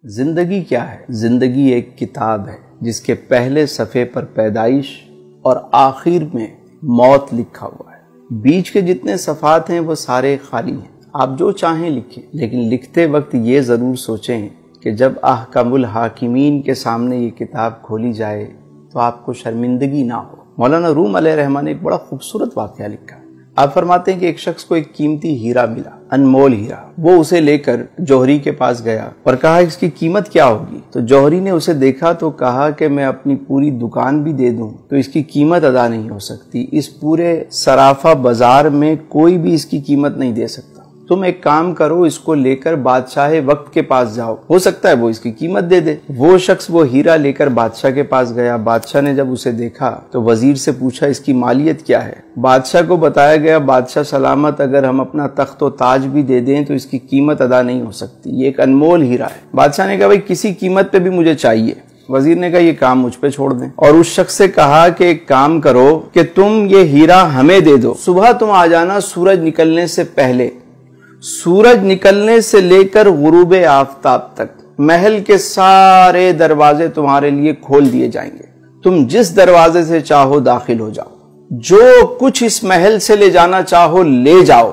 زندگی کیا ہے؟ زندگی ایک کتاب ہے جس کے پہلے صفحے پر پیدائش اور آخر میں موت لکھا ہوا ہے۔ بیچ کے جتنے صفحات ہیں وہ سارے خالی ہیں، آپ جو چاہیں لکھیں، لیکن لکھتے وقت یہ ضرور سوچیں کہ جب احکم الحاکمین کے سامنے یہ کتاب کھولی جائے تو آپ کو شرمندگی نہ ہو۔ مولانا روم علیہ الرحمہ نے ایک بڑا خوبصورت واقعہ لکھا۔ آپ فرماتے ہیں کہ ایک شخص کو ایک قیمتی ہیرا ملا، انمول ہیرا۔ وہ اسے لے کر جوہری کے پاس گیا اور کہا اس کی قیمت کیا ہوگی؟ تو جوہری نے اسے دیکھا تو کہا کہ میں اپنی پوری دکان بھی دے دوں تو اس کی قیمت ادا نہیں ہو سکتی، اس پورے صرافہ بازار میں کوئی بھی اس کی قیمت نہیں دے سکتا۔ تم ایک کام کرو، اس کو لے کر بادشاہ وقت کے پاس جاؤ، ہو سکتا ہے وہ اس کی قیمت دے دے۔ وہ شخص وہ ہیرا لے کر بادشاہ کے پاس گیا۔ بادشاہ نے جب اسے دیکھا تو وزیر سے پوچھا اس کی مالیت کیا ہے؟ بادشاہ کو بتایا گیا بادشاہ سلامت اگر ہم اپنا تخت و تاج بھی دے دیں تو اس کی قیمت ادا نہیں ہو سکتی، یہ ایک انمول ہیرا ہے۔ بادشاہ نے کہا بھائی کسی قیمت پہ بھی مجھے چاہیے۔ وزیر نے کہا یہ کام مجھ پہ چھوڑ دیں، اور اس شخص سے کہا کہ ایک کام کرو کہ تم یہ ہیرا ہمیں دے دو، صبح تم آ جانا سورج نکلنے سے پہلے، سورج نکلنے سے لے کر غروب آفتاب تک محل کے سارے دروازے تمہارے لیے کھول دیے جائیں گے، تم جس دروازے سے چاہو داخل ہو جاؤ، جو کچھ اس محل سے لے جانا چاہو لے جاؤ،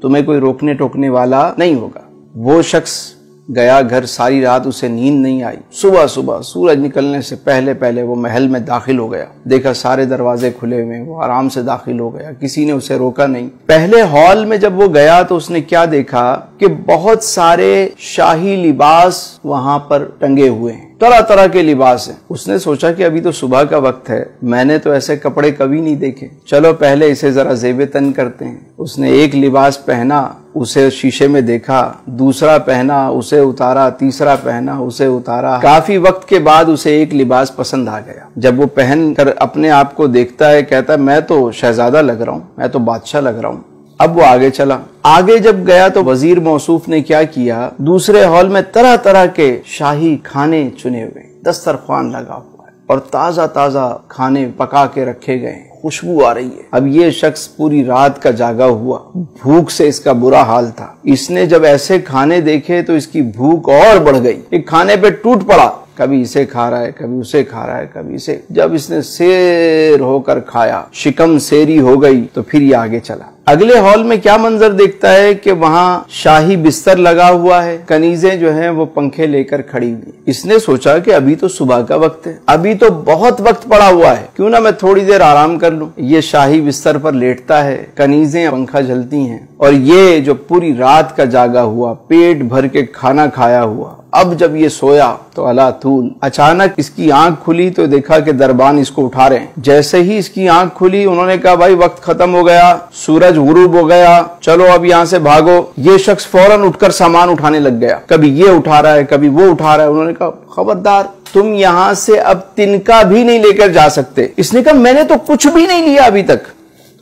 تمہیں کوئی روکنے ٹوکنے والا نہیں ہوگا۔ وہ شخص گیا گھر، ساری رات اسے نیند نہیں آئی۔ صبح سورج نکلنے سے پہلے وہ محل میں داخل ہو گیا، دیکھا سارے دروازے کھلے ہوئے، وہ آرام سے داخل ہو گیا، کسی نے اسے روکا نہیں۔ پہلے ہال میں جب وہ گیا تو اس نے کیا دیکھا کہ بہت سارے شاہی لباس وہاں پر ٹنگے ہوئے ہیں، طرح طرح کے لباس ہیں۔ اس نے سوچا کہ ابھی تو صبح کا وقت ہے، میں نے تو ایسے کپڑے کبھی نہیں دیکھے، چلو پہلے اسے ذرا زیب تن کرتے ہیں۔ اس نے ایک لباس پہنا، اسے شیشے میں دیکھا، دوسرا پہنا، اسے اتارا، تیسرا پہنا، اسے اتارا۔ کافی وقت کے بعد اسے ایک لباس پسند آ گیا۔ جب وہ پہن کر اپنے آپ کو دیکھتا ہے، کہتا ہے میں تو شہزادہ لگ رہا ہوں، میں تو بادشاہ لگ رہا ہوں۔ اب وہ آگے چلا، آگے جب گیا تو وزیر موصوف نے کیا کیا، دوسرے ہال میں طرح طرح کے شاہی کھانے چنے ہوئے، دسترخوان لگا ہوا ہے اور تازہ کھانے پکا کے رکھے گئے ہیں، خوشبو آ رہی ہے۔ اب یہ شخص پوری رات کا جاگا ہوا، بھوک سے اس کا برا حال تھا۔ اس نے جب ایسے کھانے دیکھے تو اس کی بھوک اور بڑھ گئی، ایک کھانے پہ ٹوٹ پڑا، کبھی اسے کھا رہا ہے، کبھی اسے کھا رہا ہے، کبھی اسے۔ جب اس نے سیر ہو کر کھایا، شکم سیری ہو گئی، تو پھر یہ آگے چلا۔ اگلے ہال میں کیا منظر دیکھتا ہے کہ وہاں شاہی بستر لگا ہوا ہے، کنیزیں جو ہیں وہ پنکھے لے کر کھڑی ہوئی۔ اس نے سوچا کہ ابھی تو صبح کا وقت ہے، ابھی تو بہت وقت پڑا ہوا ہے، کیوں نہ میں تھوڑی دیر آرام کر لوں۔ یہ شاہی بستر پر لیٹتا ہے، کنیزیں پنکھا جلتی ہیں، اور یہ جو پوری رات کا جاگا ہوا، پیٹ بھر کے کھانا کھایا ہوا، اب جب یہ سویا تو اللہ طول اچانک اس کی آنکھ کھلی تو دیکھا کہ دربان اس کو اٹھا رہے ہیں۔ جیسے ہی اس کی آنکھ کھلی انہوں نے کہا بھائی وقت ختم ہو گیا، سورج غروب ہو گیا، چلو اب یہاں سے بھاگو۔ یہ شخص فوراً اٹھ کر سامان اٹھانے لگ گیا، کبھی یہ اٹھا رہا ہے، کبھی وہ اٹھا رہا ہے۔ انہوں نے کہا خبردار، تم یہاں سے اب تنکا بھی نہیں لے کر جا سکتے۔ اس نے کہا میں نے تو کچھ بھی نہیں لیا ابھی تک،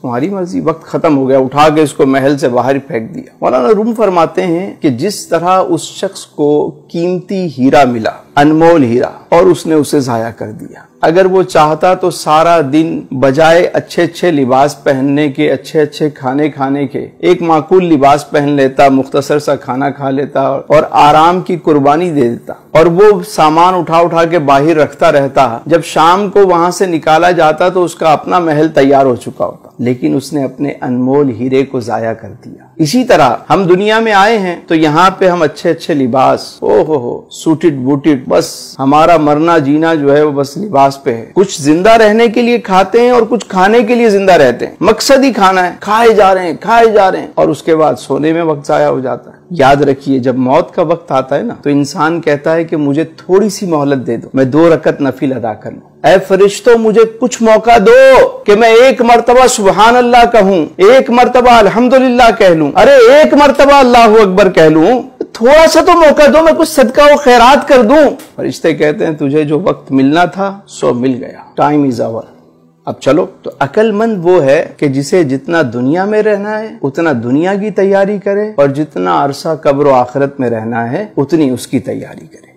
تمہاری مرضی، وقت ختم ہو گیا۔ اٹھا کے اس کو محل سے باہر پھینک دیا۔ مولانا روم فرماتے ہیں کہ جس طرح اس شخص کو قیمتی ہیرا ملا، انمول ہیرا، اور اس نے اسے ضائع کر دیا۔ اگر وہ چاہتا تو سارا دن بجائے اچھے لباس پہننے کے، اچھے کھانے کھانے کے، ایک معقول لباس پہن لیتا، مختصر سا کھانا کھا لیتا اور آرام کی قربانی دے دیتا، اور وہ سامان اٹھا کے باہر رکھتا رہتا۔ جب شام کو وہاں سے نکالا جاتا تو اس کا اپنا محل تیار ہو چکا ہوتا، لیکن اس نے اپنے انمول ہیرے کو ضائع کر دیا۔ اسی طرح ہم دنیا میں آئے ہیں تو یہاں پہ ہم اچھے لباس، سوٹڈ بوٹڈ، بس ہمارا مرنا جینا جو ہے وہ بس لباس پہ ہے۔ کچھ زندہ رہنے کے لیے کھاتے ہیں اور کچھ کھانے کے لیے زندہ رہتے ہیں، مقصد ہی کھانا ہے، کھائے جا رہے ہیں، اور اس کے بعد سونے میں وقت ضائع ہو جاتا ہے۔ یاد رکھیے جب موت کا وقت آتا ہے نا تو انسان کہتا ہے کہ مجھے تھوڑی سی مہلت دے دو، میں 2 رکعت نفل ادا کر لوں، اے فرشتوں مجھے کچھ موقع دو کہ میں 1 مرتبہ سبحان اللہ کہوں، 1 مرتبہ الحمدللہ کہہ لوں، ارے 1 مرتبہ اللہ اکبر کہہ لوں، تھوڑا سا تو موقع دو، میں کچھ صدقہ و خیرات کر دوں۔ فرشتے کہتے ہیں تجھے جو وقت ملنا تھا سو مل گیا، ٹائم از اوور، اب چلو۔ تو عقل مند وہ ہے کہ جسے جتنا دنیا میں رہنا ہے اتنا دنیا کی تیاری کرے، اور جتنا عرصہ قبر و آخرت میں رہنا ہے اتنی اس کی تیاری کرے۔